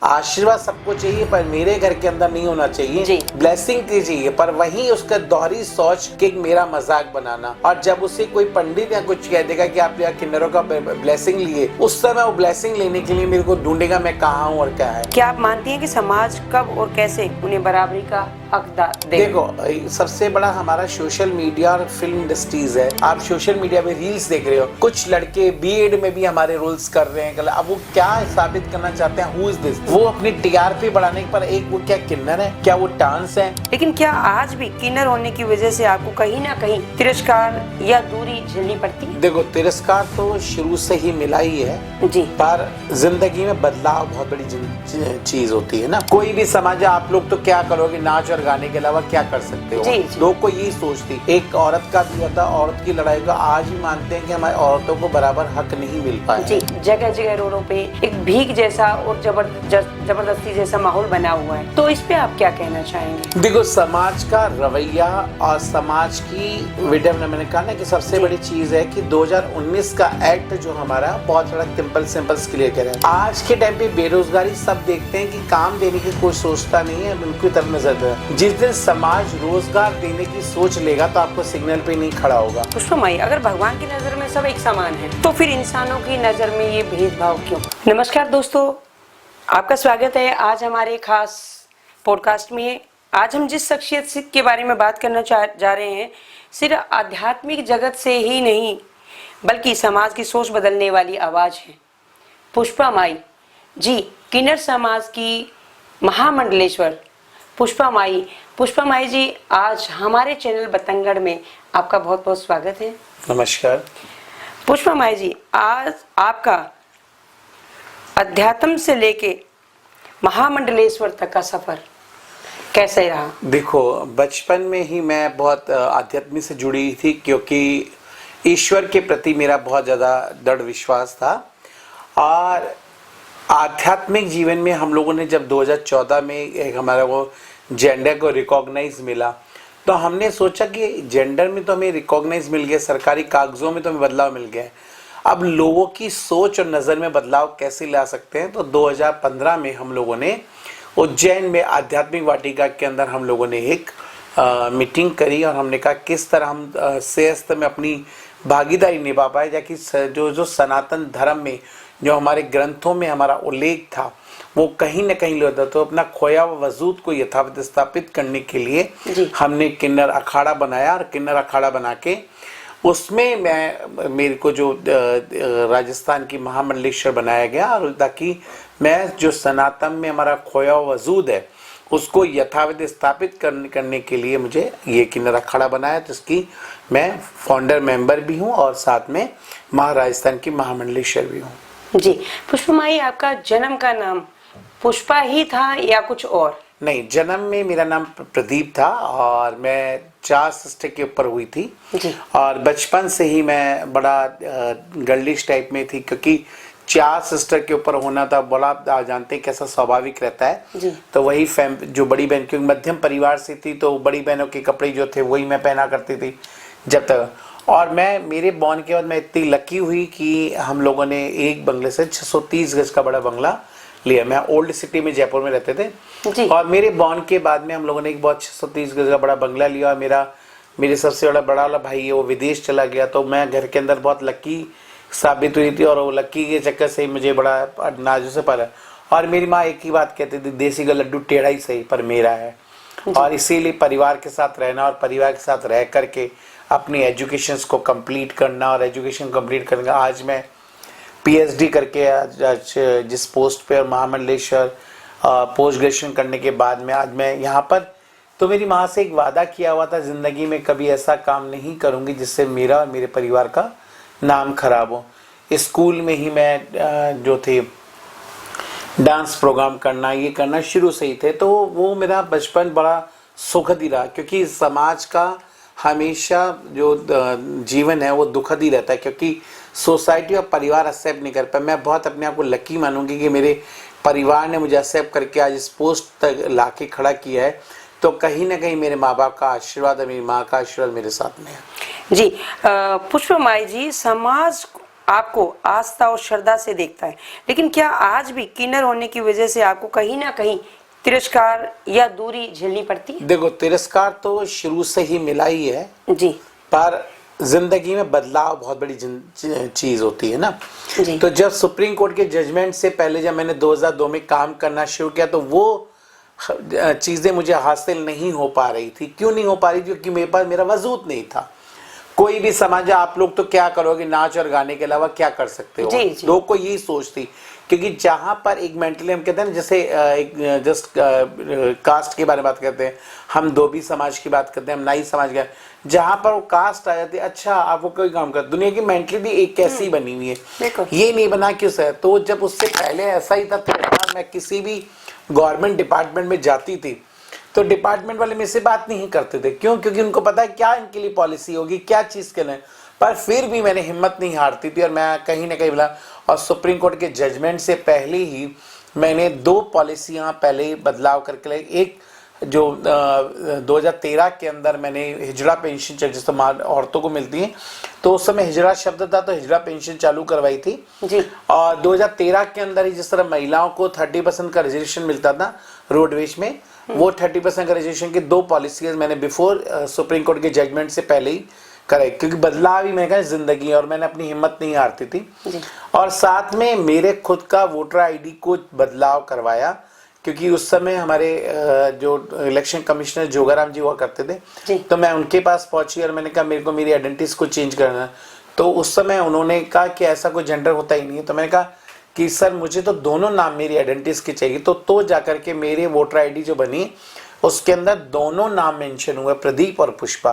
आशीर्वाद सबको चाहिए पर मेरे घर के अंदर नहीं होना चाहिए। ब्लेसिंग की चाहिए, पर वही उसका दोहरी सोच कि मेरा मजाक बनाना। और जब उसे कोई पंडित या कुछ कह देगा कि आप यहाँ किन्नरों का ब्लेसिंग लिए, उस समय वो ब्लेसिंग लेने के लिए मेरे को ढूंढेगा मैं कहाँ हूँ और क्या है। क्या आप मानती हैं कि समाज कब और कैसे उन्हें बराबरी का हक दे? देखो, सबसे बड़ा हमारा सोशल मीडिया और फिल्म इंडस्ट्रीज है। आप सोशल मीडिया पे रील्स देख रहे हो, कुछ लड़के बीएड में भी हमारे रोल्स कर रहे हैं। अब वो क्या साबित करना चाहते हैं? Who is this? वो अपनी टीआरपी बढ़ाने पर एक वो क्या किन्नर है, क्या वो डांस है? लेकिन क्या आज भी किन्नर होने की वजह से आपको कहीं ना कहीं तिरस्कार या दूरी झेलनी पड़ती है? देखो, तिरस्कार तो शुरू से ही मिला ही है जी, पर जिंदगी में बदलाव बहुत बड़ी चीज होती है ना। कोई भी समाज, आप लोग तो क्या करोगे, नाच और गाने के अलावा क्या कर सकते हो? लोग को यही सोचती। एक औरत का भी होता, औरत की लड़ाई का आज भी मानते हैं कि हमारी औरतों को बराबर हक नहीं मिल पाया। जी, जगह जगह रोडों पे एक भीख जैसा और जबरदस्ती जैसा माहौल बना हुआ है, तो इस पे आप क्या कहना चाहेंगे? देखो, समाज का रवैया और समाज की विडम्बना, मैंने कहा ना कि सबसे बड़ी चीज है कि 2019 का एक्ट जो हमारा बहुत बड़ा सिंपल क्लियर कर रहा है। आज के टाइम पे बेरोजगारी सब देखते हैं कि काम देने की कोई सोचता नहीं है, उनकी तरफ नजर है। जिस दिन समाज रोजगार देने की सोच लेगा तो आपको सिग्नल पे नहीं खड़ा होगा। पुष्पमाई, अगर भगवान की नजर में सब एक समान है, तो फिर इंसानों की नजर में ये भेदभाव क्यों? नमस्कार दोस्तों, आपका स्वागत है आज हमारे खास पॉडकास्ट में। आज हम जिस शख्सियत के बारे में बात करना जा रहे हैं, सिर्फ आध्यात्मिक जगत से ही नहीं बल्कि समाज की सोच बदलने वाली आवाज है। पुष्पमाई जी, किन्नर समाज की महामंडलेश्वर पुष्पमाई जी, आज हमारे चैनल बतंगड़ में आपका बहुत बहुत स्वागत है। नमस्कार पुष्पमाई जी, आज आपका अध्यात्म से लेके महामंडलेश्वर तक का सफर कैसे रहा? देखो, बचपन में ही मैं बहुत आध्यात्म से जुड़ी थी, क्योंकि ईश्वर के प्रति मेरा बहुत ज़्यादा दृढ़ विश्वास था। और आध्यात्मिक जीवन में हम लोगों ने जब 2014 में एक हमारा वो जेंडर को रिकॉग्नाइज मिला, तो हमने सोचा कि जेंडर में तो हमें रिकॉग्नाइज मिल गया, सरकारी कागजों में तो हमें बदलाव मिल गया, अब लोगों की सोच और नज़र में बदलाव कैसे ला सकते हैं। तो 2015 में हम लोगों ने उज्जैन में आध्यात्मिक वाटिका के अंदर हम लोगों ने एक मीटिंग करी और हमने कहा किस तरह हम सेहत में अपनी भागीदारी निभा पाए, ताकि जो सनातन धर्म में जो हमारे ग्रंथों में हमारा उल्लेख था वो कहीं न कहीं होता, तो अपना खोया हुआ वजूद को यथावत स्थापित करने के लिए हमने किन्नर अखाड़ा बनाया। और किन्नर अखाड़ा बना के उसमें मेरे को जो राजस्थान की महामंडलेश्वर बनाया गया, और ताकि मैं जो सनातन में हमारा खोया हुआ वजूद है उसको यथावत स्थापित करने के लिए मुझे ये किन्नर अखाड़ा बनाया, जिसकी मैं फाउंडर मेंबर भी हूँ और साथ में राजस्थान की महामंडलेश्वर भी हूँ। जी, पुष्पमाई, आपका जन्म का नाम पुष्पा ही था या कुछ और? नहीं, जन्म में मेरा नाम प्रदीप था और मैं 4 सिस्टर के ऊपर हुई थी जी। और बचपन से ही मैं बड़ा गर्लिश टाइप में थी, क्योंकि 4 सिस्टर के ऊपर होना था, बड़ा आप जानते हैं कैसा स्वाभाविक रहता है जी। तो वही जो बड़ी बहन, क्योंकि मध्यम परिवार से थी तो बड़ी बहनों के कपड़े जो थे वही मैं पहना करती थी जब तक। और मैं मेरे बॉर्न के बाद मैं इतनी लकी हुई कि हम लोगों ने एक बंगले से 630 गज का बड़ा बंगला लिया। मैं ओल्ड सिटी में जयपुर में रहते थे जी। और मेरे बॉर्न के बाद में हम लोगों ने एक बहुत 630 गज का बड़ा बंगला लिया। मेरे सबसे बड़ा वाला भाई है वो विदेश चला गया, तो मैं घर के अंदर बहुत लकी साबित हुई थी और वो लकी के चक्कर से ही मुझे बड़ा नाजों से पाला। और मेरी माँ एक ही बात कहती थी, देसी का लड्डू टेढ़ा ही सही पर मेरा है। और इसीलिए परिवार के साथ रहना और परिवार के साथ रह करके अपनी एजुकेशन को कंप्लीट करना, और एजुकेशन कंप्लीट करने का आज मैं पीएचडी करके आज जिस पोस्ट पे और महामंडलेश्वर पोस्ट ग्रेजुएशन करने के बाद में आज मैं यहाँ पर, तो मेरी माँ से एक वादा किया हुआ था, जिंदगी में कभी ऐसा काम नहीं करूँगी जिससे मेरा और मेरे परिवार का नाम खराब हो। स्कूल में ही मैं जो थे डांस प्रोग्राम करना ये करना शुरू से ही थे, तो वो मेरा बचपन बड़ा सुखद ही रहा, क्योंकि समाज का हमेशा जो जीवन है वो दुखद ही रहता है, क्योंकि सोसाइटी और परिवार एक्सेप्ट नहीं कर पाए। मैं बहुत अपने आप को लकी मानूंगी कि मेरे परिवार ने मुझे एक्सेप्ट करके आज इस पोस्ट तक लाके खड़ा किया है, तो कहीं ना कहीं मेरे माँ बाप का आशीर्वाद और मेरी माँ का आशीर्वाद मेरे साथ में है। जी, पुष्पमाई जी, समाज आपको आस्था और श्रद्धा से देखता है, लेकिन क्या आज भी किन्नर होने की वजह से आपको कहीं ना कहीं तिरस्कार या दूरी झेलनी पड़ती है? देखो, तिरस्कार तो शुरू से ही मिला ही है जी पर जिंदगी में बदलाव बहुत बड़ी चीज होती है ना। जी। तो जब सुप्रीम कोर्ट के जजमेंट से पहले जब मैंने 2002 में काम करना शुरू किया तो वो चीजें मुझे हासिल नहीं हो पा रही थी। क्यों नहीं हो पा रही? क्योंकि मेरे पास मेरा वजूद नहीं था। कोई भी समाज, आप लोग तो क्या करोगे, नाच और गाने के अलावा क्या कर सकते हो? जी, जी। लोग को यही सोच थी, क्योंकि जहां पर एक मेंटली हम कहते हैं ना, जैसे एक जस्ट कास्ट के बारे में बात करते हैं, हम धोबी समाज की बात करते हैं, हम नाई समाज का, जहां पर वो कास्ट आ जाती है, अच्छा आप वो कोई काम कर, दुनिया की मेंटली भी एक कैसी बनी हुई है, ये नहीं बना क्यों सर? तो जब उससे पहले ऐसा ही था, मैं किसी भी गवर्नमेंट डिपार्टमेंट में जाती थी तो डिपार्टमेंट वाले मेरे से बात नहीं करते थे। क्यों? क्योंकि उनको पता है क्या इनके लिए पॉलिसी होगी, क्या चीज के लिए। पर फिर भी मैंने हिम्मत नहीं हारती थी और मैं कहीं ना कहीं बोला, और सुप्रीम कोर्ट के जजमेंट से पहले ही मैंने 2 पॉलिसियां पहले ही बदलाव करके लाई। एक जो 2013 के अंदर मैंने हिजड़ा पेंशन, जिस औरतों को मिलती है, तो उस समय हिजड़ा शब्द था तो हिजड़ा पेंशन चालू करवाई थी जी। और 2013 के अंदर ही जिस तरह महिलाओं को 30% का रिजर्वेशन मिलता था रोडवेज में, वो 30% का रिजर्वेशन की 2 पॉलिसीज मैंने बिफोर सुप्रीम कोर्ट के जजमेंट से पहले ही कराई, क्योंकि बदलाव ही मैंने कहा जिंदगी, और मैंने अपनी हिम्मत नहीं हारती थी। और साथ में मेरे खुद का वोटर आईडी को बदलाव करवाया, क्योंकि उस समय हमारे जो इलेक्शन कमिश्नर जोगाराम जी हुआ करते थे, तो मैं उनके पास पहुंची और मैंने कहा मेरे को मेरी आइडेंटिटीज को चेंज करना है। तो उस समय उन्होंने कहा कि ऐसा कोई जेंडर होता ही नहीं है। तो मैंने कहा कि सर मुझे तो दोनों नाम मेरी आइडेंटिटीज के चाहिए। तो जाकर के मेरे वोटर आईडी जो बनी उसके अंदर दोनों नाम मेंशन हुए, प्रदीप और पुष्पा।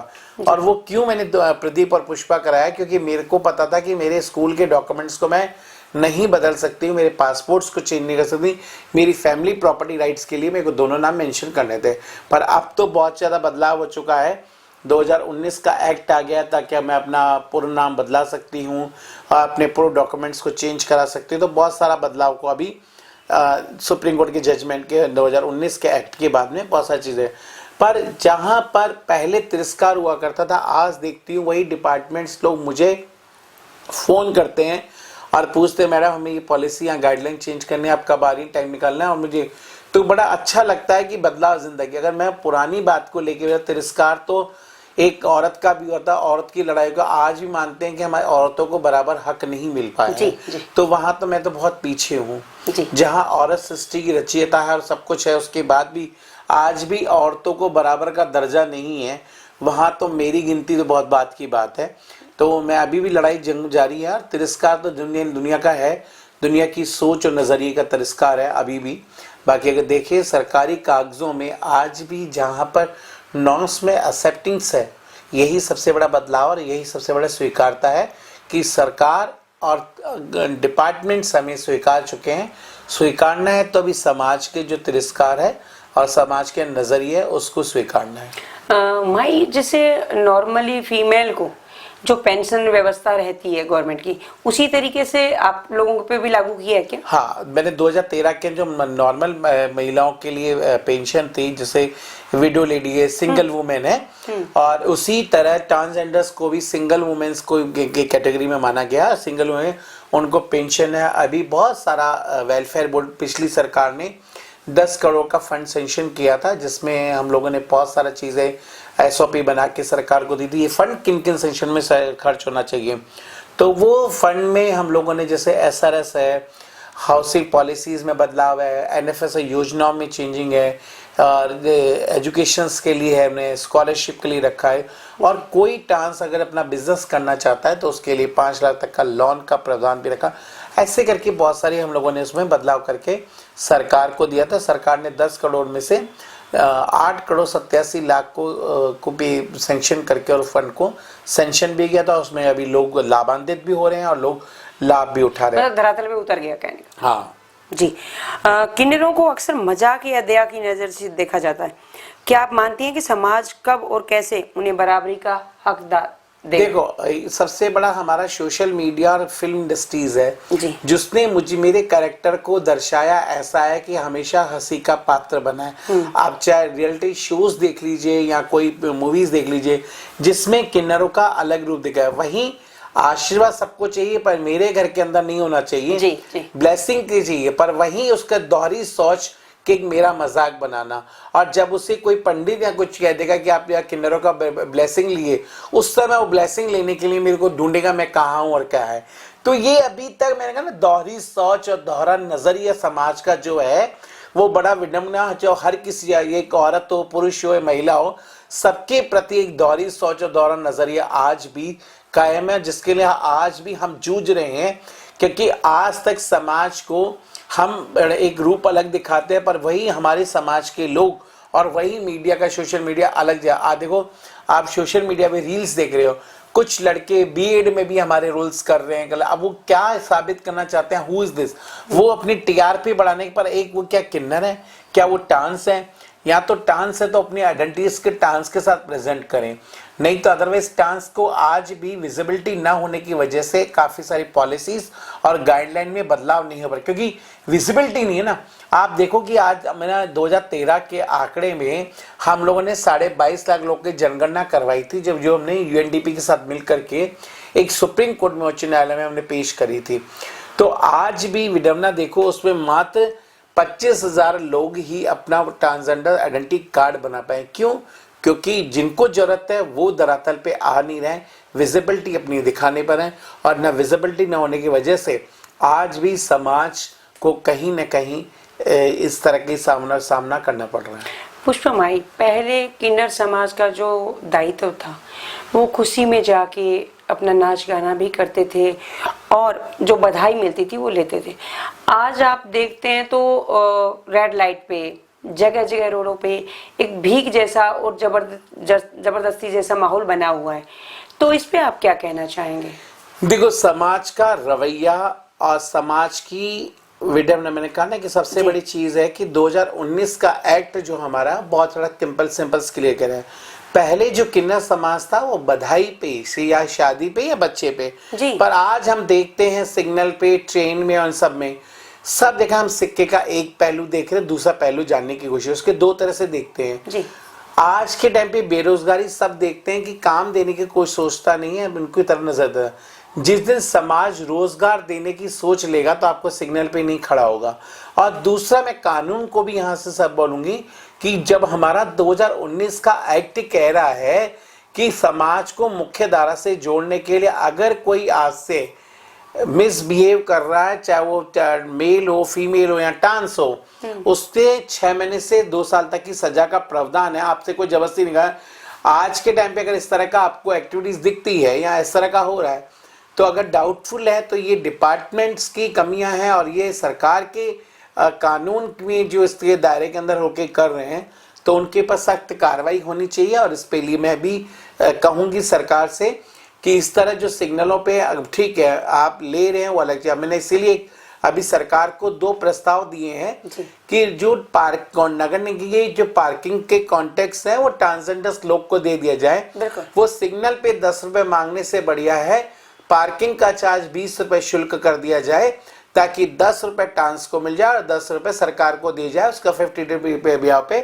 और वो क्यों मैंने प्रदीप और पुष्पा कराया? क्योंकि मेरे को पता था कि मेरे स्कूल के डॉक्यूमेंट्स को मैं नहीं बदल सकती हूँ, मेरे पासपोर्ट्स को चेंज नहीं कर सकती, मेरी फैमिली प्रॉपर्टी राइट्स के लिए मेरे को दोनों नाम मेंशन करने थे। पर अब तो बहुत ज़्यादा बदलाव हो चुका है। 2019 का एक्ट आ गया ताकि मैं अपना पूरा नाम बदला सकती हूँ और अपने पूरे डॉक्यूमेंट्स को चेंज करा सकती हूँ। तो बहुत सारा बदलाव को अभी सुप्रीम कोर्ट के जजमेंट के 2019 के एक्ट के बाद में बहुत सारी चीज़ें। पर जहाँ पर पहले तिरस्कार हुआ करता था, आज देखती हूँ वही डिपार्टमेंट्स लोग मुझे फ़ोन करते हैं और पूछते हैं मैडम हमें ये पॉलिसी या गाइडलाइन चेंज करने, आप कब आ रही, टाइम निकालना है। और मुझे तो बड़ा अच्छा लगता है कि बदलाव जिंदगी। अगर मैं पुरानी बात को लेके, तिरस्कार तो एक औरत का भी होता, औरत की लड़ाई को आज भी मानते हैं कि हमारी औरतों को बराबर हक नहीं मिल पाया, तो वहां तो मैं तो बहुत पीछे हूँ। जहाँ औरत सृष्टि की रचयिता है और सब कुछ है, उसके बाद भी आज भी औरतों को बराबर का दर्जा नहीं है, वहां तो मेरी गिनती तो बहुत बात की बात है। तो मैं अभी भी लड़ाई जंग जारी है। तिरस्कार तो दुनिया का है, दुनिया की सोच और नजरिए का तिरस्कार है अभी भी। बाकी अगर देखिए सरकारी कागजों में आज भी जहाँ पर नॉर्म्स में एक्सेप्टेंस है, यही सबसे बड़ा बदलाव और यही सबसे बड़ा स्वीकारता है कि सरकार और डिपार्टमेंट्स हमें स्वीकार चुके हैं। स्वीकारना है तो अभी समाज के जो तिरस्कार है और समाज के नजरिए उसको स्वीकारना है। माई जैसे नॉर्मली फीमेल को जो पेंशन व्यवस्था रहती है गवर्नमेंट की, उसी तरीके से आप लोगों पे भी लागू किया है क्या? हाँ, मैंने 2013 के जो नॉर्मल महिलाओं के लिए पेंशन थी, जैसे विडो लेडी है, सिंगल वुमेन है, और उसी तरह ट्रांसजेंडर्स को भी सिंगल वुमेन्स को कैटेगरी में माना गया। सिंगल वुमेन उनको पेंशन है। अभी बहुत सारा वेलफेयर बोर्ड, पिछली सरकार ने 10 करोड़ का फंड सेंक्शन किया था, जिसमें हम लोगों ने बहुत सारा चीज़ें SOP बना के सरकार को दी थी। ये फंड किन किन सेंक्शन में खर्च होना चाहिए, तो वो फंड में हम लोगों ने जैसे SRS है, हाउसिंग पॉलिसीज में बदलाव है, NFS योजनाओं में चेंजिंग है, और एजुकेशन के लिए है, हमने स्कॉलरशिप के लिए रखा है। और कोई ट्रांस अगर अपना बिजनेस करना चाहता है तो उसके लिए 5 लाख तक का लोन का प्रावधान भी रखा। ऐसे करके बहुत सारी हम लोगों ने उसमें बदलाव करके सरकार को दिया था। सरकार ने 10 करोड़ में से 8 करोड़ 87 लाख को भी सेंक्शन करके और फंड को सेंक्शन भी किया था। उसमें अभी लोग लाभान्वित भी हो रहे हैं और लोग लाभ भी उठा रहे हैं। धरातल पे उतर गया कहने का। हाँ जी। किन्नरों को अक्सर मजाक या दया की नजर से देखा जाता है। क्या आप मानती हैं कि समाज कब और कैसे उन्हें बराबरी का हकदार देगा? देखो, सबसे बड़ा हमारा सोशल मीडिया और फिल्म इंडस्ट्रीज है जिसने मुझे मेरे कैरेक्टर को दर्शाया ऐसा है कि हमेशा हंसी का पात्र बना है। आप चाहे रियलिटी शोज देख लीजिए या कोई मूवीज देख लीजिए जिसमें किन्नरों का अलग रूप दिखा है। वहीं आशीर्वाद सबको चाहिए पर मेरे घर के अंदर नहीं होना चाहिए। जी, जी। ब्लेसिंग की चाहिए, पर वही उसका दोहरी सोच कि मेरा मजाक बनाना। और जब उसे कोई पंडित या कुछ कह देगा कि आप यहाँ किन्नरों का ब्लेसिंग लिए, उस समय वो ब्लेसिंग लेने के लिए मेरे को ढूंढेगा मैं कहाँ हूँ और क्या है। तो ये अभी तक मैंने कहा ना, दोहरी सोच और दोहरा नजरिया समाज का जो है वो बड़ा विडम्बना, जो हर किसी, एक औरत हो, पुरुष हो या महिला हो, सबके प्रति एक दोहरी सोच और दोहरा नजरिया आज भी कायम है, जिसके लिए आज भी हम जूझ रहे हैं। क्योंकि आज तक समाज को हम एक रूप अलग दिखाते हैं, पर वही हमारे समाज के लोग और वही मीडिया का, सोशल मीडिया अलग देखो, आप सोशल मीडिया पे रील्स देख रहे हो, कुछ लड़के बीएड में भी हमारे रोल्स कर रहे हैं। अब वो क्या साबित करना चाहते हैं, हु इज दिस? वो अपनी टीआरपी बढ़ाने पर, एक वो क्या किन्नर है, क्या वो डांस है? या तो डांस है तो अपनी आइडेंटिटीज के डांस के साथ प्रेजेंट करें, नहीं तो अदरवाइज डांस को आज भी विजिबिलिटी ना होने की वजह से काफी सारी पॉलिसीज और गाइडलाइन में बदलाव नहीं हो पा, क्योंकि विजिबिलिटी नहीं है ना। आप देखो कि आज मैंने 2013 के आंकड़े में हम लोगों ने 22.5 लाख लोग की जनगणना करवाई थी, जब जो हमने यूएनडीपी के साथ मिलकर के एक सुप्रीम कोर्ट में, उच्च न्यायालय में हमने पेश करी थी। तो आज भी विडम्बना देखो, उसमें मात्र 25,000 लोग ही अपना ट्रांसजेंडर आइडेंटिटी कार्ड बना पाए। क्यों? क्योंकि जिनको जरूरत है वो धरातल पे आ नहीं रहे, विजिबिलिटी अपनी दिखाने पर है, और न विजिबिलिटी न होने की वजह से आज भी समाज को कहीं न कहीं इस तरह की सामना करना पड़ रहा है। पुष्पा माई, पहले किन्नर समाज का जो दायित्व था वो खुशी में जाके अपना नाच गाना भी करते थे और जो बधाई मिलती थी वो लेते थे। आज आप देखते हैं तो रेड लाइट पे, जगह जगह रोडों पे एक भीख जैसा और जबरदस्ती जैसा माहौल बना हुआ है। तो इस पे आप क्या कहना चाहेंगे? देखो, समाज का रवैया और समाज की विडम्बना, मैंने कहा ना कि सबसे बड़ी चीज है कि 2019 का एक्ट जो हमारा बहुत थोड़ा सिंपल क्लियर कर है। पहले जो किन्नर समाज था वो बधाई पे या शादी पे या बच्चे पे, पर आज हम देखते हैं सिग्नल पे, ट्रेन में और सब में, सब देखा हम सिक्के का एक पहलू देख रहे हैं, दूसरा पहलू जानने की कोशिश, उसके दो तरह से देखते हैं जी। आज के टाइम पे बेरोजगारी, सब देखते हैं कि काम देने की कोई सोचता नहीं है, उनकी तरफ नजर देता है। जिस दिन समाज रोजगार देने की सोच लेगा तो आपको सिग्नल पे नहीं खड़ा होगा। और दूसरा, मैं कानून को भी यहां से सब बोलूंगी कि जब हमारा 2019 का एक्ट कह रहा है कि समाज को मुख्य धारा से जोड़ने के लिए अगर कोई आज से मिसबिहेव कर रहा है, चाहे वो मेल हो, फीमेल हो या ट्रांस हो, उससे 6 महीने से 2 साल तक की सजा का प्रावधान है। आपसे कोई जबरदस्ती नहीं कर। आज के टाइम पे अगर इस तरह का आपको एक्टिविटीज दिखती है या इस तरह का हो रहा है, तो अगर डाउटफुल है तो ये डिपार्टमेंट्स की कमियां हैं और ये सरकार के कानून में जो इसके दायरे के अंदर होके कर रहे हैं, तो उनके पर सख्त कार्रवाई होनी चाहिए। और इस पे लिए मैं भी कहूंगी सरकार से कि इस तरह जो सिग्नलों पे, ठीक है आप ले रहे हैं वो अलग चीज। मैंने इसीलिए अभी सरकार को 2 प्रस्ताव दिए हैं कि जो नगर निगम की जो पार्किंग के कॉन्टेक्स्ट है वो ट्रांसजेंडर्स लोग को दे दिया जाए। वो सिग्नल पे 10 रुपए मांगने से बढ़िया है पार्किंग का चार्ज 20 रुपए शुल्क कर दिया जाए, ताकि 10 रुपए ट्रांस को मिल जाए और 10 रुपए सरकार को दिया जाए। उसका 50 रुपए ब्याह पे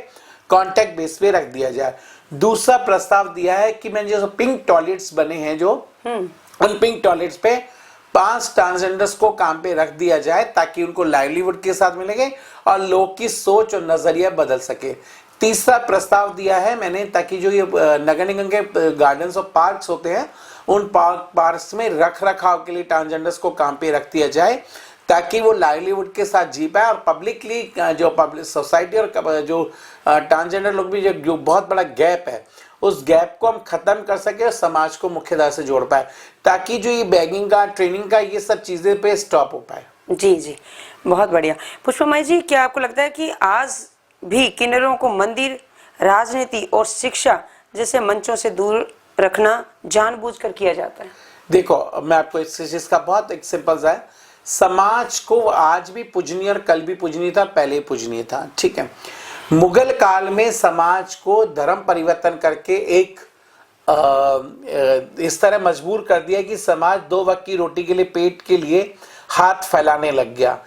कॉन्टेक्ट बेस पे रख दिया जाए। दूसरा प्रस्ताव दिया है कि मैंने जो पिंक टॉयलेट्स बने हैं, जो उन पिंक टॉयलेट्स पे 5 ट्रांसजेंडर्स को काम पे रख दिया जाए, ताकि उनको लाइवलीहुड के साथ मिलेंगे और लोग की सोच और नजरिया बदल सके। तीसरा प्रस्ताव दिया है मैंने, ताकि जो ये नगर निगम के गार्डन्स और पार्क्स होते हैं, उन पार्क्स में रख रखाव के लिए ट्रांसजेंडर्स को काम पे रख दिया जाए, ताकि वो लाइवलीहुड के साथ जी पाए। और पब्लिकली जो पब्लिक सोसाइटी और जो ट्रांसजेंडर लोग भी, जो बहुत बड़ा गैप है, उस गैप को हम खत्म कर सके और समाज को मुख्यधारा से जोड़ पाए, ताकि जो ये बैगिंग का, ट्रेनिंग का, ये सब चीजें पे स्टॉप हो पाए। जी जी, बहुत बढ़िया। पुष्पा माई जी, क्या आपको लगता है कि आज भी किन्नरों को मंदिर, राजनीति और शिक्षा जैसे मंचों से दूर रखना जानबूझकर किया जाता है? देखो, मैं आपको इस चीज का बहुत एक सिंपल सा है, समाज को आज भी पूजनीय और कल भी पूजनीय था, पहले पूजनीय था, ठीक है। मुगल काल में समाज को धर्म परिवर्तन करके एक इस तरह मजबूर कर दिया कि समाज 2 वक्त की रोटी के लिए, पेट के लिए हाथ फैलाने लग गया।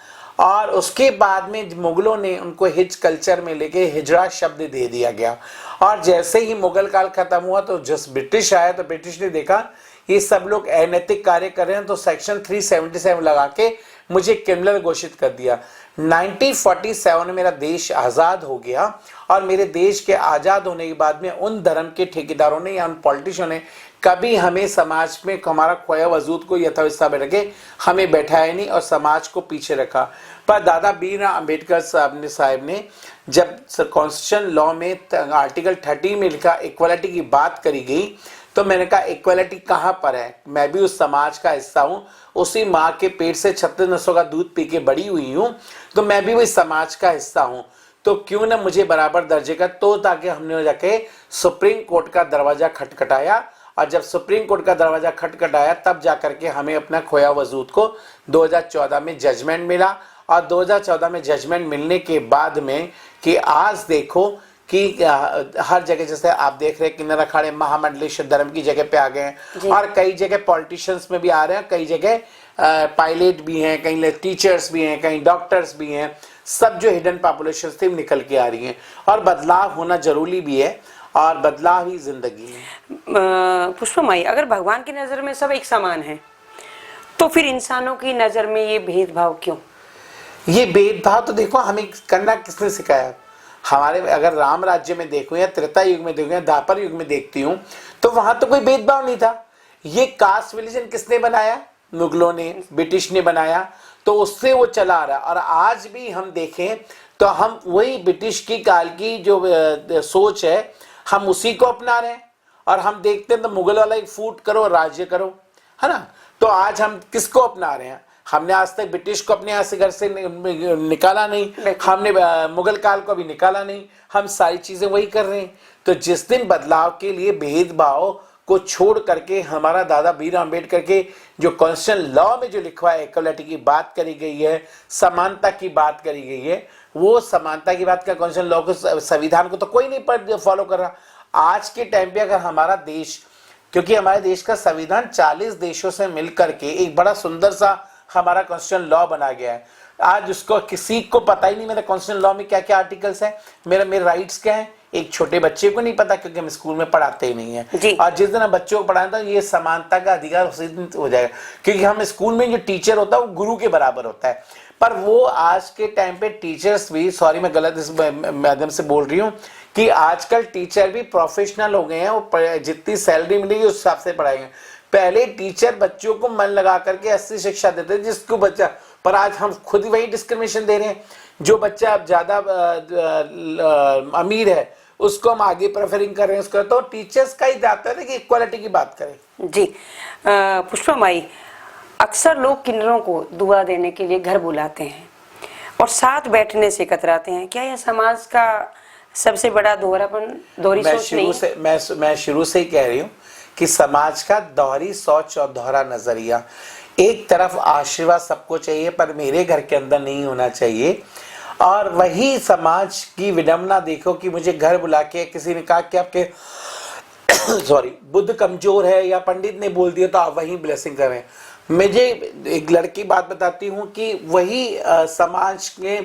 और उसके बाद में मुगलों ने उनको हिज कल्चर में लेके हिजड़ा शब्द दे दिया गया। और जैसे ही मुगल काल खत्म हुआ तो जस्ट ब्रिटिश आया, तो ब्रिटिश ने देखा ये सब लोग अनैतिक कार्य कर रहे हैं, तो सेक्शन 377 लगा के मुझे क्रिमिनल घोषित कर दिया। 1947 में मेरा देश आज़ाद हो गया और मेरे देश के आज़ाद होने के बाद में उन धर्म के ठेकेदारों ने या उन पॉलिटिशियन ने कभी हमें समाज में हमारा खोया वजूद को यथावस्था में रखे हमें बैठाया नहीं और समाज को पीछे रखा। पर दादा भीमराव अंबेडकर साहब ने जब कॉन्स्टिट्यूशन लॉ में आर्टिकल 30 में लिखा इक्वालिटी की बात करी गई, तो मैंने कहा इक्वालिटी कहाँ पर है, मैं भी उस समाज का हिस्सा हूँ, उसी माँ के पेट से 36 नसों का दूध पी के बड़ी हुई हूँ, तो मैं भी उस समाज का हिस्सा हूँ, तो क्यों ना मुझे बराबर दर्जे का। तो ताकि हमने जाके सुप्रीम कोर्ट का दरवाजा खटखटाया, और जब सुप्रीम कोर्ट का दरवाजा खटखटाया तब जाकर के हमें अपना खोया वजूद को 2014 में जजमेंट मिला। और 2014 में जजमेंट मिलने के बाद में कि आज देखो कि हर जगह जैसे आप देख रहे हैं किन्नर अखाड़े महामंडलेश्वर धर्म की जगह पे आ गए हैं, और कई जगह पॉलिटिशियंस में भी आ रहे हैं, कई जगह पायलट भी हैं, कहीं टीचर्स भी हैं, कहीं डॉक्टर्स भी हैं, सब जो हिडन पॉपुलेशन थी निकल के आ रही हैं। और बदलाव होना जरूरी भी है, और बदलाव ही जिंदगी है। पुष्पमाई, अगर भगवान की नजर में सब एक समान है, तो फिर इंसानों की नजर में ये भेदभाव क्यों? ये भेदभाव तो देखो हमें करना किसने सिखाया। हमारे अगर राम राज्य में देखूं या त्रेता युग में देखूं या द्वापर युग में देखती हूँ, तो वहां तो कोई भेदभाव नहीं था। ये कास्ट रिलीजन किसने बनाया? मुगलों ने, ब्रिटिश ने बनाया, तो उससे वो चला आ रहा। और आज भी हम देखें तो हम वही ब्रिटिश की काल की जो सोच है हम उसी को अपना रहे हैं। और हम देखते हैं तो मुगल वाला एक फूट करो राज्य करो, है ना। तो आज हम किसको अपना रहे हैं? हमने आज तक ब्रिटिश को अपने यहाँ से घर से निकाला नहीं, हमने मुगल काल को भी निकाला नहीं, हम सारी चीजें वही कर रहे हैं। तो जिस दिन बदलाव के लिए भेदभाव को छोड़ करके हमारा दादा भीमराव अंबेडकर के जो कॉन्स्टिट्यूशन लॉ में जो लिखा है इक्वलिटी की बात करी गई है, समानता की बात करी गई है, वो समानता की बात का कॉन्स्टिट्यूशन लॉ को, संविधान को तो कोई नहीं फॉलो कर रहा। आज के टाइम पे अगर हमारा देश, क्योंकि हमारे देश का संविधान 40 देशों से मिलकर के एक बड़ा सुंदर सा हमारा कॉन्स्टिट्यूशन लॉ बना गया है। आज उसको किसी को पता ही नहीं मेरे कॉन्स्टिट्यूशन लॉ में क्या क्या आर्टिकल्स हैं, मेरे राइट्स क्या हैं, एक छोटे बच्चे को नहीं पता, क्योंकि हम स्कूल में पढ़ाते ही नहीं है। और जिस दिन हम बच्चों को पढ़ाएं तो ये समानता का अधिकार उसी दिन हो जाएगा, क्योंकि हम स्कूल में जो टीचर होता है वो गुरु के बराबर होता है। पर वो आज के टाइम पे टीचर्स भी, सॉरी मैं गलत इस माध्यम से बोल रही हूँ, कि आजकल टीचर भी प्रोफेशनल हो गए हैं, वो जितनी सैलरी मिलेगी उस हिसाब से पढ़ाएंगे। पहले टीचर बच्चों को मन लगा करके ऐसी शिक्षा देते थे जिसको बच्चा, पर आज हम खुद ही वही डिस्क्रिमिनेशन दे रहे हैं। जो बच्चा अब ज्यादा अमीर है उसको हम आगे प्रेफरिंग कर रहे हैं उसको। तो टीचर्स का ही दायित्व है कि इक्वालिटी की बात करें। जी पुष्पमाई, अक्सर लोग किन्नरों को दुआ देने के लिए घर बुलाते हैं और साथ बैठने से कतराते हैं, क्या यह समाज का सबसे बड़ा दोहरी सोच नहीं है? मैं शुरू से ही कह रही हूँ कि समाज का दोहरी सोच और दोहरा नजरिया, एक तरफ आशीर्वाद सबको चाहिए पर मेरे घर के अंदर नहीं होना चाहिए। और वही समाज की विडंबना देखो कि मुझे घर बुला के किसी ने कहा कि आपके सॉरी बुद्ध कमजोर है या पंडित ने बोल दिया तो आप वही ब्लेसिंग करें। मुझे एक लड़की बात बताती हूँ कि वही समाज के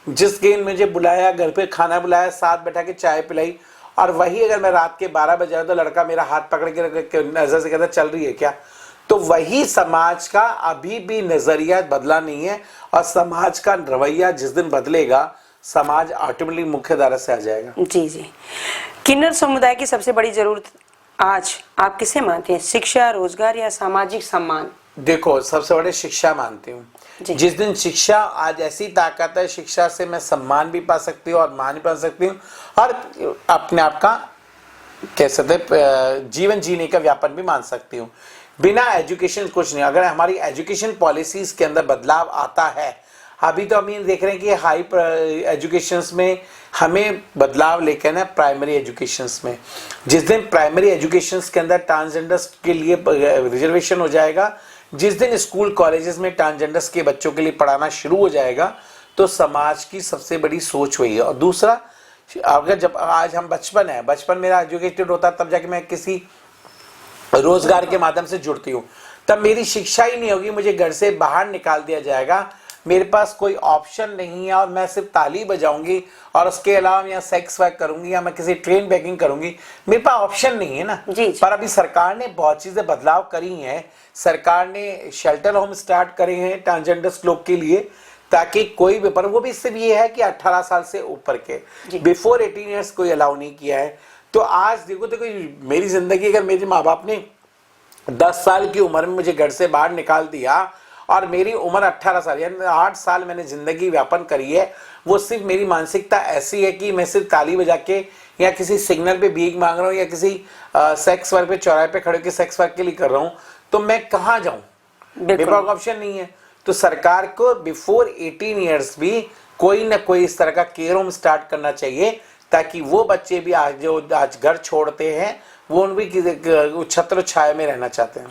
जिसके मुझे बुलाया, घर पे खाना बुलाया, साथ बैठा के चाय पिलाई, और वही अगर मैं रात के 12 बजे आया तो लड़का मेरा हाथ पकड़ के नजर से कहता चल रही है क्या। तो वही समाज का अभी भी नजरिया बदला नहीं है, और समाज का रवैया जिस दिन बदलेगा समाज ऑटोमेटिकली मुख्य धारा से आ जाएगा। जी जी, किन्नर समुदाय की सबसे बड़ी जरूरत आज आप किसे मानते हैं? शिक्षा, रोजगार या सामाजिक सम्मान? देखो, सबसे बड़े शिक्षा मानती हूँ। जिस दिन शिक्षा, आज ऐसी ताकत है शिक्षा से मैं सम्मान भी पा सकती हूँ और मान भी पा सकती हूँ, और अपने आप का कह सकते जीवन जीने का व्यापन भी मान सकती हूँ। बिना एजुकेशन कुछ नहीं। अगर हमारी एजुकेशन पॉलिसीज के अंदर बदलाव आता है, अभी तो हम ये देख रहे हैं कि हाई एजुकेशंस में हमें बदलाव लेकर ना प्राइमरी एजुकेशंस में, जिस दिन प्राइमरी एजुकेशंस के अंदर ट्रांसजेंडर्स के लिए रिजर्वेशन हो जाएगा, जिस दिन स्कूल कॉलेजेस में ट्रांसजेंडर्स के बच्चों के लिए पढ़ाना शुरू हो जाएगा, तो समाज की सबसे बड़ी सोच वही है। और दूसरा, अगर जब आज हम बचपन मेरा एजुकेटेड होता तब जाके मैं किसी रोजगार के माध्यम से जुड़ती हूँ, तब मेरी शिक्षा ही नहीं होगी, मुझे घर से बाहर निकाल दिया जाएगा। मेरे पास कोई ऑप्शन नहीं है और मैं सिर्फ ताली बजाऊंगी और उसके अलावा या सेक्स वर्क करूंगी या मैं किसी ट्रेन बैगिंग करूंगी, मेरे पास ऑप्शन नहीं है ना। जी। पर अभी सरकार ने बहुत चीजें बदलाव करी हैं। सरकार ने शेल्टर होम स्टार्ट करे हैं ट्रांसजेंडर लोग के लिए, ताकि कोई भी, पर वो भी सिर्फ ये है कि 18 साल से ऊपर के, बिफोर 18 ईयर्स कोई अलाउ नहीं किया है। तो आज देखो मेरी जिंदगी, अगर मेरे माँ बाप ने 10 साल की उम्र में मुझे घर से बाहर निकाल दिया और मेरी उम्र 18 साल, यानी 8 साल मैंने जिंदगी व्यापन करी है, वो सिर्फ मेरी मानसिकता ऐसी है कि मैं सिर्फ ताली बजा के या किसी सिग्नल पे भीख मांग रहा हूँ या किसी सेक्स वर्क पे चौराहे पे खड़े के सेक्स वर्क के लिए कर रहा हूँ, तो मैं कहाँ जाऊँ? मेरे पास ऑप्शन नहीं है। तो सरकार को बिफोर 18 ईयर्स भी कोई ना कोई इस तरह का केयर होम स्टार्ट करना चाहिए, ताकि वो बच्चे भी आज जो आज घर छोड़ते हैं वो उन भी छत्र छाया में रहना चाहते हैं।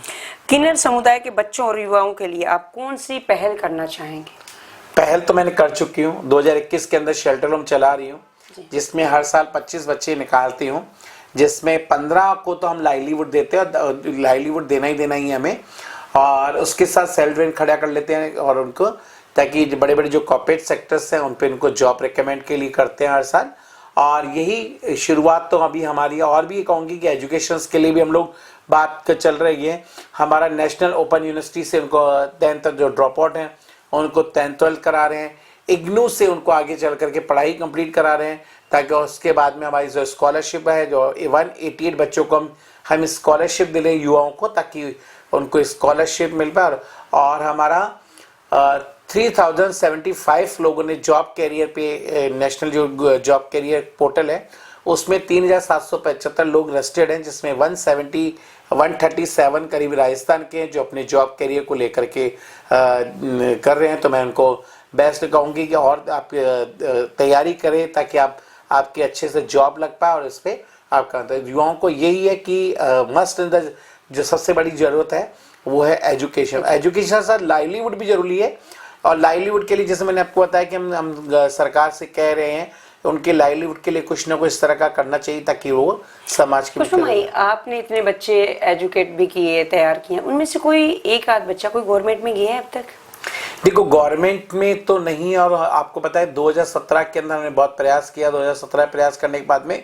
किन्नर समुदाय के बच्चों और युवाओं के लिए आप कौन सी पहल करना चाहेंगे? पहल तो मैंने कर चुकी हूँ। 2021 के अंदर शेल्टर होम चला रही हूँ, जिसमें हर साल 25 बच्चे निकालती हूँ, जिसमें 15 को तो हम लाइवलीहुड देते हैं, और लाइवलीहुड देना ही हमें, और उसके साथ सेल्फ रेंट खड़ा कर लेते हैं और उनको, ताकि बड़े बड़े जो कॉर्पोरेट सेक्टर्स हैं उन पे उनको जॉब रिकमेंड के लिए करते हैं हर साल। और यही शुरुआत तो अभी हमारी, और भी कहूँगी कि एजुकेशन के लिए भी हम लोग बात चल रही है। हमारा नेशनल ओपन यूनिवर्सिटी से उनको 10th तक जो ड्रॉप आउट हैं उनको 10th 12th करा रहे हैं, इग्नू से उनको आगे चल करके पढ़ाई कंप्लीट करा रहे हैं, ताकि उसके बाद में हमारी जो स्कॉलरशिप है, जो 188 बच्चों को हम स्कॉलरशिप दिले युवाओं को, ताकि उनको स्कॉलरशिप मिल पाए। और हमारा 3075 लोगों ने जॉब कैरियर पे, नेशनल जो जॉब कैरियर पोर्टल है उसमें 3775 लोग रजिस्टर्ड हैं, जिसमें 137 करीब राजस्थान के हैं जो अपने जॉब कैरियर को लेकर के कर रहे हैं। तो मैं उनको बेस्ट कहूँगी कि और आप तैयारी करें, ताकि आपके अच्छे से जॉब लग पाए। और इस पर आपका युवाओं को यही है कि मस्ट इन द, जो सबसे बड़ी ज़रूरत है वो है एजुकेशन। एजुकेशन के साथ लाइवलीहुड भी जरूरी है, और लाइवलीहुड के लिए जैसे मैंने आपको बताया कि हम सरकार से कह रहे हैं उनके लाइवलीहुड के लिए कुछ ना कुछ इस तरह का करना चाहिए, ताकि वो समाज के। आपने इतने बच्चे एजुकेट भी किए, तैयार किए, उनमें से कोई एक आध बच्चा कोई गवर्नमेंट में गया है अब तक? देखो गवर्नमेंट में तो नहीं, और आपको पता है 2017 के अंदर हमने बहुत प्रयास किया। 2017 प्रयास करने के बाद में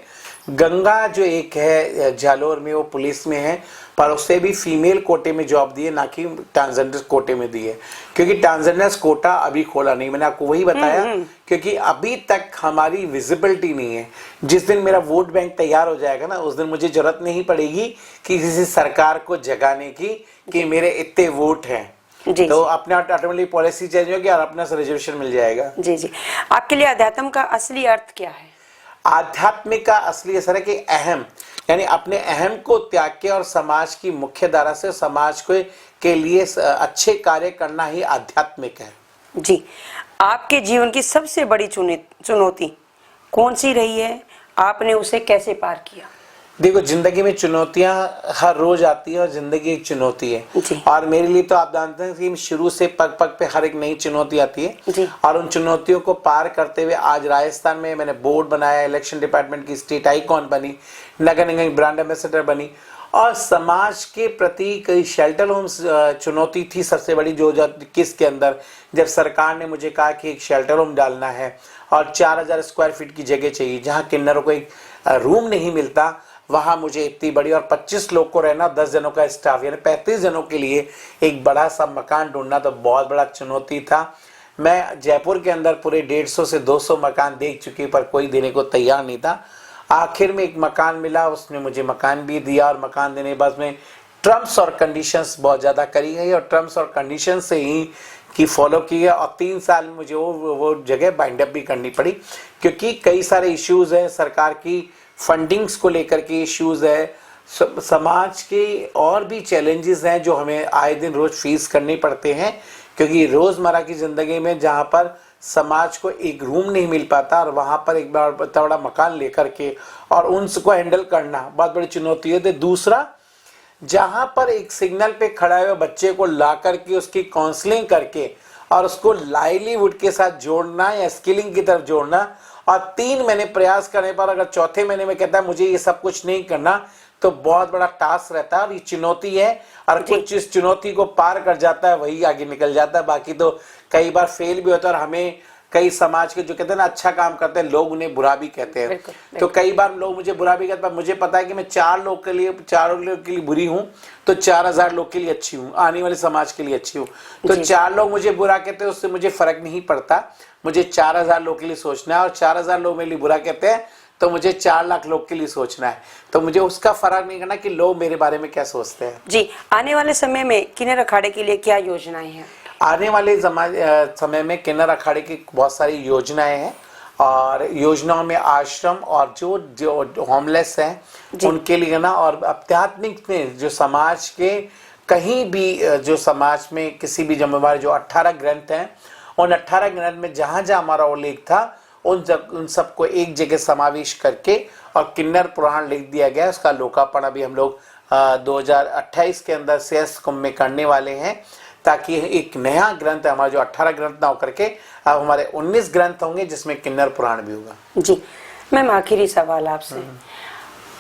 गंगा जो एक है जालोर में, वो पुलिस में है, पर उससे भी फीमेल कोटे में जॉब दी है, ना कि ट्रांसजेंडर कोटे में दी है, क्योंकि ट्रांसजेंडर्स कोटा अभी खोला नहीं। मैंने आपको वही बताया, क्योंकि अभी तक हमारी विजिबिलिटी नहीं है। जिस दिन मेरा वोट बैंक तैयार हो जाएगा ना, उस दिन मुझे जरूरत नहीं पड़ेगी कि किसी सरकार को जगाने की कि मेरे इतने वोट हैं, तो अपने ऑटोमेटिकली पॉलिसी चेंज होगी और अपना रिजर्वेशन मिल जाएगा। जी। आपके लिए अध्यात्म का असली अर्थ क्या है? आध्यात्मिक का असली असर है कि अहम, यानी अपने अहम को त्याग के और समाज की मुख्य धारा से समाज के लिए अच्छे कार्य करना ही आध्यात्मिक है। जी, आपके जीवन की सबसे बड़ी चुनौती कौन सी रही है? आपने उसे कैसे पार किया? देखो जिंदगी में चुनौतियां हर रोज आती है, और जिंदगी एक चुनौती है। और मेरे लिए तो आप जानते हैं कि शुरू से पग पग पे हर एक नई चुनौती आती है, और उन चुनौतियों को पार करते हुए आज राजस्थान में मैंने बोर्ड बनाया, इलेक्शन डिपार्टमेंट की स्टेट आइकॉन बनी, नगर निगम ब्रांड एम्बेसडर बनी, और समाज के प्रति कई शेल्टर होम्स चुनौती थी सबसे बड़ी। 2021 के अंदर जब सरकार ने मुझे कहा कि एक शेल्टर होम डालना है और 4000 स्क्वायर फीट की जगह चाहिए, जहाँ किन्नरों को एक रूम नहीं मिलता, वहां मुझे इतनी बड़ी, और 25 लोग को रहना, 10 जनों का स्टाफ, यानी 35 जनों के लिए एक बड़ा सा मकान ढूंढना तो बहुत बड़ा चुनौती था। मैं जयपुर के अंदर पूरे 150 से 200 मकान देख चुकी, पर कोई देने को तैयार नहीं था। आखिर में एक मकान मिला, उसने मुझे मकान भी दिया, और मकान देने के बाद में टर्म्स और कंडीशंस बहुत ज़्यादा करी गई, और टर्म्स और कंडीशन से ही की फॉलो की है। और 3 साल में मुझे वो जगह बाइंड अप भी करनी पड़ी, क्योंकि कई सारे इश्यूज हैं, सरकार की फंडिंग्स को लेकर के इश्यूज है, समाज के और भी चैलेंजेस हैं जो हमें आए दिन रोज फेस करने पड़ते हैं, क्योंकि रोजमर्रा की जिंदगी में जहाँ पर समाज को एक रूम नहीं मिल पाता, और वहाँ पर एक बड़ा मकान लेकर के और उनको हैंडल करना बहुत बड़ी चुनौती है। तो दूसरा, जहाँ पर एक सिग्नल पे खड़ा हुए बच्चे को ला करके उसकी काउंसलिंग करके और उसको लाइवलीहुड के साथ जोड़ना या स्किलिंग की तरफ जोड़ना, और 3 महीने प्रयास करने पर अगर चौथे महीने में कहता है मुझे ये सब कुछ नहीं करना, तो बहुत बड़ा टास्क रहता है और ये चुनौती है। और कुछ इस चुनौती को पार कर जाता है वही आगे निकल जाता है। बाकी तो कई बार फेल भी होता है और हमें कई समाज के जो कहते हैं ना अच्छा काम करते हैं लोग उन्हें बुरा भी कहते हैं। तो कई बार लोग मुझे बुरा भी कहते हैं, मुझे पता है कि मैं 4 लोग के लिए बुरी हूं तो 4000 लोग के लिए अच्छी हूं, आने वाले समाज के लिए अच्छी हूं। तो 4 लोग मुझे बुरा कहते हैं उससे मुझे फर्क नहीं पड़ता, मुझे 4000 लोग के लिए सोचना है। और 4000 लोग मेरे लिए बुरा कहते हैं तो मुझे 4 लाख लोग के लिए सोचना है। तो मुझे उसका फर्क नहीं करना कि लोग मेरे बारे में क्या सोचते हैं। जी, आने वाले समय में किन्नर अखाड़े के लिए क्या योजनाएं हैं? आने वाले समय में किन्नर अखाड़े की बहुत सारी योजनाएं हैं और योजनाओं में आश्रम और जो होमलेस हैं उनके लिए ना, और आध्यात्मिक में जो समाज के कहीं भी जो समाज में किसी भी जिम्मेवार जो 18 ग्रंथ हैं उन 18 ग्रंथ में जहां जहां हमारा उल्लेख था उन सबको एक जगह समावेश करके और किन्नर पुराण लिख दिया गया। उसका लोकार्पण अभी हम लोग 2028 के अंदर सेस कुंभ में करने वाले हैं, ताकि एक नया ग्रंथ है हमारा जो 18 ग्रंथ ना होकर के अब हमारे 19 ग्रंथ होंगे जिसमें किन्नर पुराण भी होगा। जी मैम, आखिरी सवाल आपसे,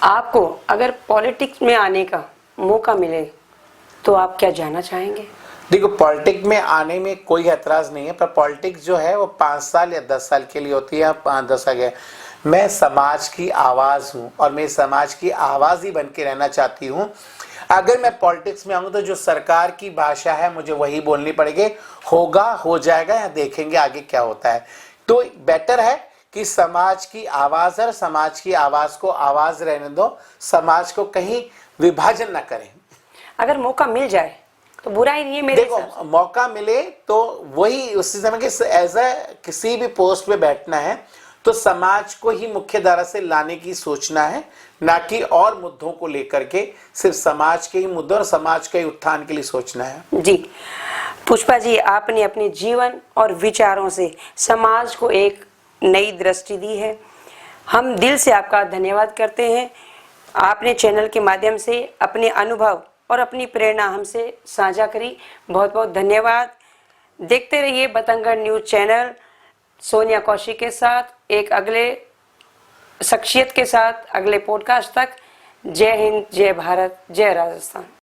आपको अगर पॉलिटिक्स में आने का मौका मिले तो आप क्या जानना चाहेंगे? देखो, पॉलिटिक्स में आने में कोई ऐतराज नहीं है, पर पॉलिटिक्स जो है वो 5 साल या 10 साल के लिए होती है। 5-10 साल के मैं समाज की आवाज हूँ और मैं समाज की आवाज ही बन के रहना चाहती हूँ। अगर मैं पॉलिटिक्स में आऊँ तो जो सरकार की भाषा है मुझे वही बोलनी पड़ेगी, होगा हो जाएगा या देखेंगे आगे क्या होता है। तो बेटर है कि समाज की आवाज है, समाज की आवाज को आवाज रहने दो, समाज को कहीं विभाजन ना करें। अगर मौका मिल जाए तो बुरा ही नहीं है मेरे हिसाब से। देखो, मौका मिले तो वही उसी समय के एज ए किसी भी पोस्ट पे बैठना है तो समाज को ही मुख्य धारा से लाने की सोचना है, ना कि और मुद्दों को लेकर के सिर्फ समाज के ही मुद्दों और समाज के ही उत्थान के लिए सोचना है। जी पुष्पा जी, आपने अपने जीवन और विचारों से समाज को एक नई दृष्टि दी है। हम दिल से आपका धन्यवाद करते हैं। आपने चैनल के माध्यम से अपने अनुभव और अपनी प्रेरणा हमसे साझा करी। बहुत बहुत धन्यवाद। देखते रहिए बतंगड़ न्यूज चैनल सोनिया कौशिक के साथ एक अगले शख्सियत के साथ अगले पॉडकास्ट तक। जय हिंद, जय भारत, जय राजस्थान।